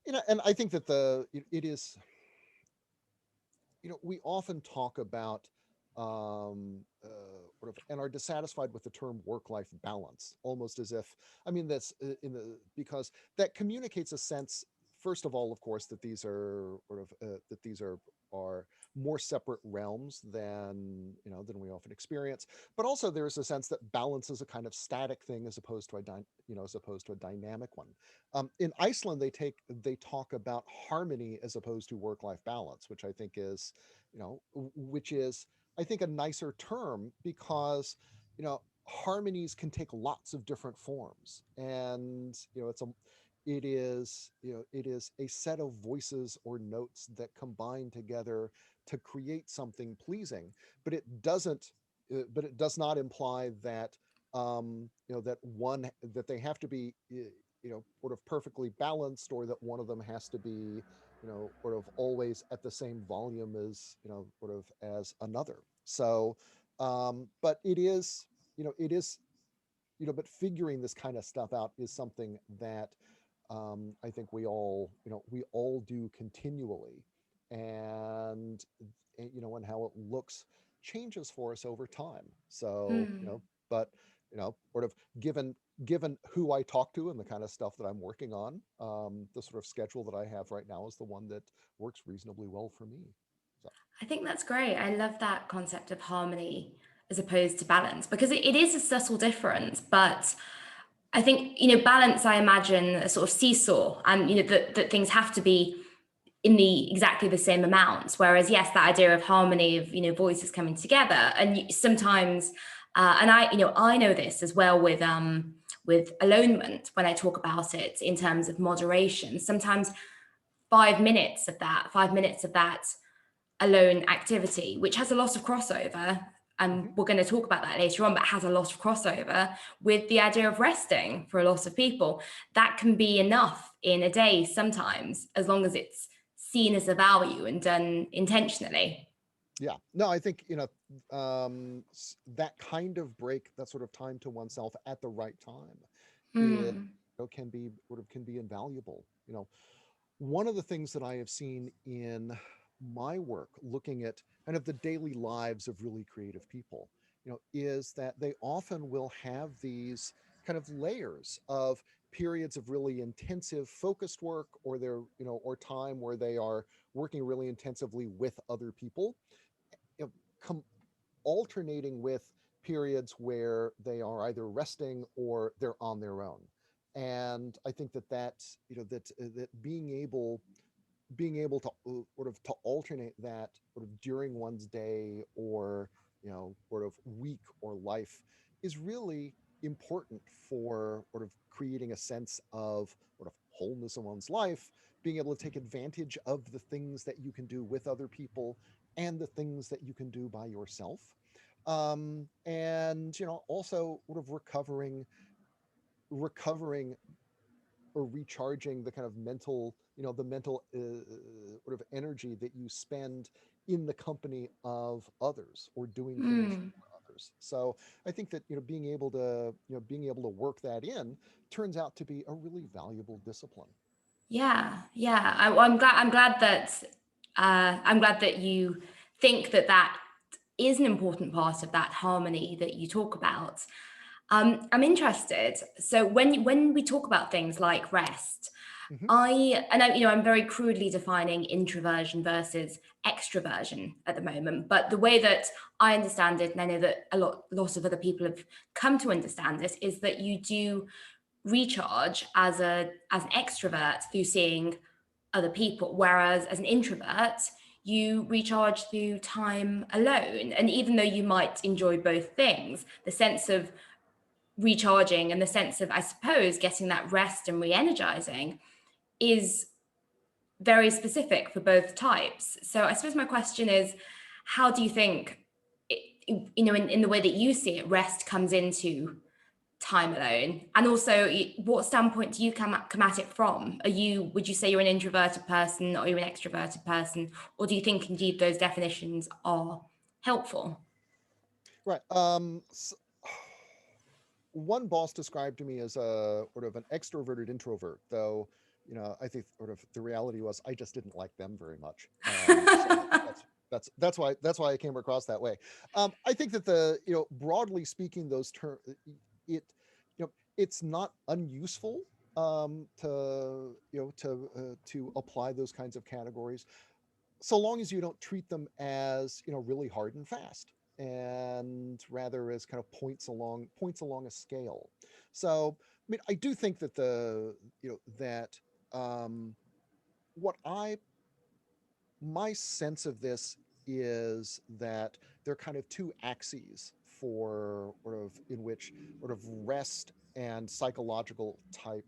And I think that it is, we often talk about and are dissatisfied with the term work-life balance, almost as if, I mean, that's in the because that communicates a sense, first of all, of course, that these are that these are more separate realms than than we often experience, but also there's a sense that balance is a kind of static thing as opposed to as opposed to a dynamic one. In Iceland, they talk about harmony as opposed to work-life balance, which I think is, which is, I think, a nicer term because, harmonies can take lots of different forms, and it is a set of voices or notes that combine together to create something pleasing, but it does not imply that that they have to be sort of perfectly balanced, or that one of them has to be sort of always at the same volume as sort of as another. So but it is it is but figuring this kind of stuff out is something that I think we all do continually, and and how it looks changes for us over time. So Hmm. but sort of given who I talk to and the kind of stuff that I'm working on, the sort of schedule that I have right now is the one that works reasonably well for me. So I think that's great. I love that concept of harmony as opposed to balance because it is a subtle difference. But I think, balance, I imagine a sort of seesaw, and, that things have to be in the exactly the same amounts. Whereas, yes, that idea of harmony, of, voices coming together. And sometimes, and I know this as well with alonement when I talk about it in terms of moderation. Sometimes 5 minutes of that alone activity, which has a lot of crossover, and mhm. we're going to talk about that later on, but has a lot of crossover with the idea of resting for a lot of people. That can be enough in a day sometimes, as long as it's seen as a value and done intentionally. Yeah, no, I think that kind of break, that sort of time to oneself at the right time, it Hmm. can be invaluable. One of the things that I have seen in my work, looking at kind of the daily lives of really creative people, is that they often will have these kind of layers of periods of really intensive focused work, or or time where they are working really intensively with other people, you know, com- alternating with periods where they are either resting or they're on their own. And I think that being able to sort of to alternate that sort of during one's day, or sort of week or life, is really important for sort of creating a sense of sort of wholeness in one's life, being able to take advantage of the things that you can do with other people and the things that you can do by yourself, and also sort of recovering or recharging the kind of mental, the mental sort of energy that you spend in the company of others or doing things Hmm. for others. So I think that being able to work that in turns out to be a really valuable discipline. Yeah, yeah. I'm glad that you think that that is an important part of that harmony that you talk about. I'm interested. So when we talk about things like rest, Hmm. I'm very crudely defining introversion versus extroversion at the moment. But the way that I understand it, and I know that lots of other people have come to understand this, is that you do recharge as an extrovert through seeing other people, whereas as an introvert you recharge through time alone. And even though you might enjoy both things, the sense of recharging and the sense of, I suppose, getting that rest and re-energizing is very specific for both types. So I suppose my question is, how do you think in the way that you see it, rest comes into time alone? And also, what standpoint do you come at it from? Would you say you're an introverted person, or you're an extroverted person, or do you think indeed those definitions are helpful? Right. One boss described to me as a sort of an extroverted introvert, though I think sort of the reality was I just didn't like them very much. So that's why I came across that way. I think that broadly speaking, those terms it it's not unuseful to apply those kinds of categories, so long as you don't treat them as really hard and fast, and rather as kind of points along a scale. So I mean, I do think that that um, what I my sense of this is that there are kind of two axes for sort of in which sort of rest and psychological type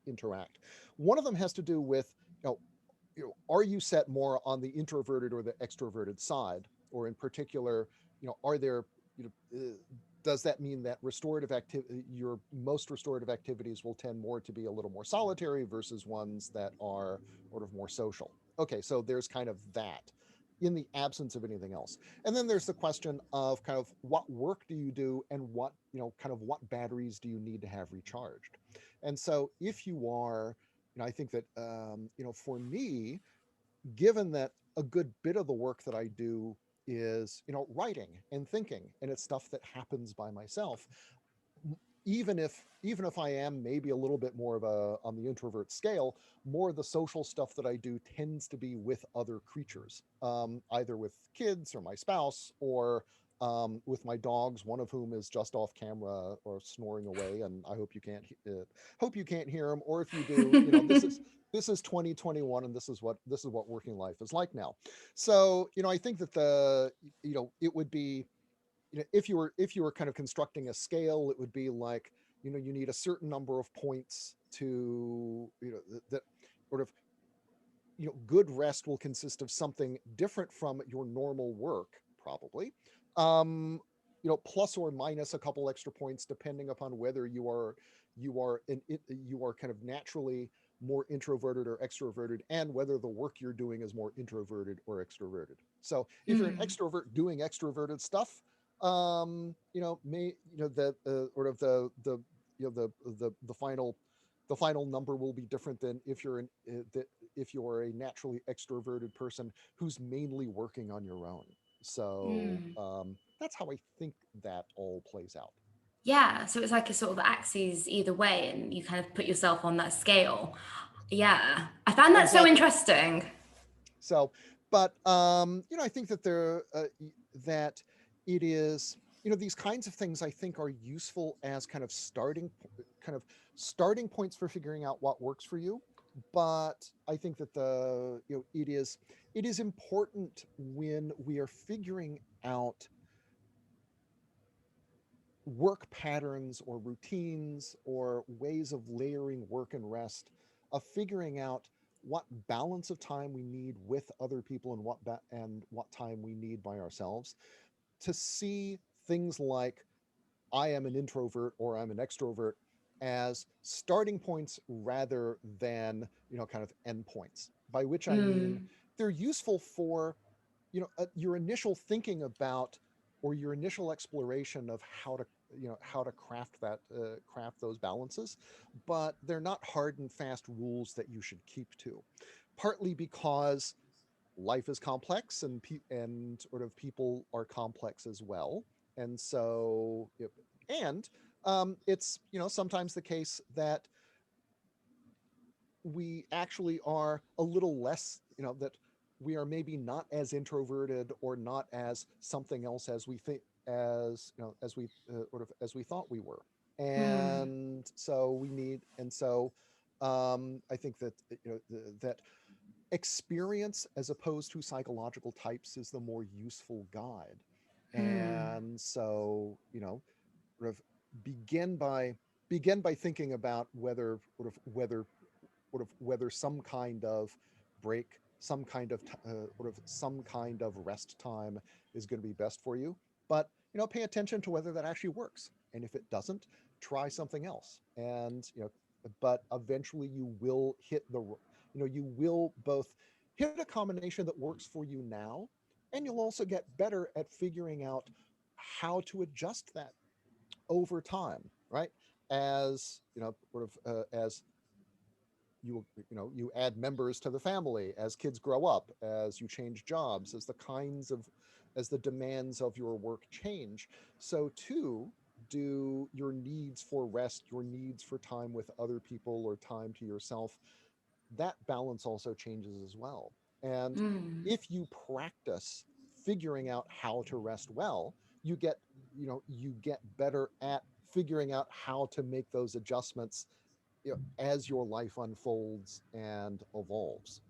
interact. One of them has to do with you know are you set more on the introverted or the extroverted side, or in particular, are there, you know, does that mean that restorative activity, your most restorative activities will tend more to be a little more solitary versus ones that are sort of more social? Okay, so there's kind of that in the absence of anything else. And then there's the question of kind of what work do you do, and what, kind of what batteries do you need to have recharged? And so if you are, I think that, for me, given that a good bit of the work that I do is, writing and thinking, and it's stuff that happens by myself, even if I am maybe a little bit more of a on the introvert scale, more of the social stuff that I do tends to be with other creatures, either with kids or my spouse, or with my dogs, one of whom is just off camera or snoring away, and I hope you can't hear him, or if you do, this is 2021, and this is what working life is like now. So I think that it would be, if you were kind of constructing a scale, it would be like, you need a certain number of points to, that sort of, good rest will consist of something different from your normal work, probably, plus or minus a couple extra points depending upon whether you are kind of naturally more introverted or extroverted, and whether the work you're doing is more introverted or extroverted. So if you're an Mm. extrovert doing extroverted stuff, may the sort of the final number will be different than if you're a naturally extroverted person who's mainly working on your own. So Mm. that's how I think that all plays out. Yeah, so it's like a sort of axes either way, and you kind of put yourself on that scale. Yeah, I found that so Exactly. interesting. So, but I think that it is, these kinds of things I think are useful as kind of starting points for figuring out what works for you. But I think that it is important when we are figuring out work patterns or routines or ways of layering work and rest, of figuring out what balance of time we need with other people, and what time we need by ourselves, to see things like I am an introvert or I'm an extrovert as starting points rather than, kind of endpoints, by which I mean Mm. they're useful for, your initial thinking about, or your initial exploration of how to craft those balances, but they're not hard and fast rules that you should keep to, partly because life is complex, and sort of people are complex as well. And so and it's, sometimes the case that we actually are a little less, that we are maybe not as introverted or not as something else as we think, as we thought we were. Mm. And so I think that, that experience as opposed to psychological types is the more useful guide. Mm. And so, sort of begin by begin by thinking about whether some kind of break, some kind of rest time is going to be best for you. But pay attention to whether that actually works, and if it doesn't, try something else. And but eventually you will both hit a combination that works for you now, and you'll also get better at figuring out how to adjust that over time, right? As you add members to the family as kids grow up, as you change jobs, as the demands of your work change. So too do your needs for rest, your needs for time with other people or time to yourself, that balance also changes as well. And Mm. if you practice figuring out how to rest well, you get you get better at figuring out how to make those adjustments, as your life unfolds and evolves.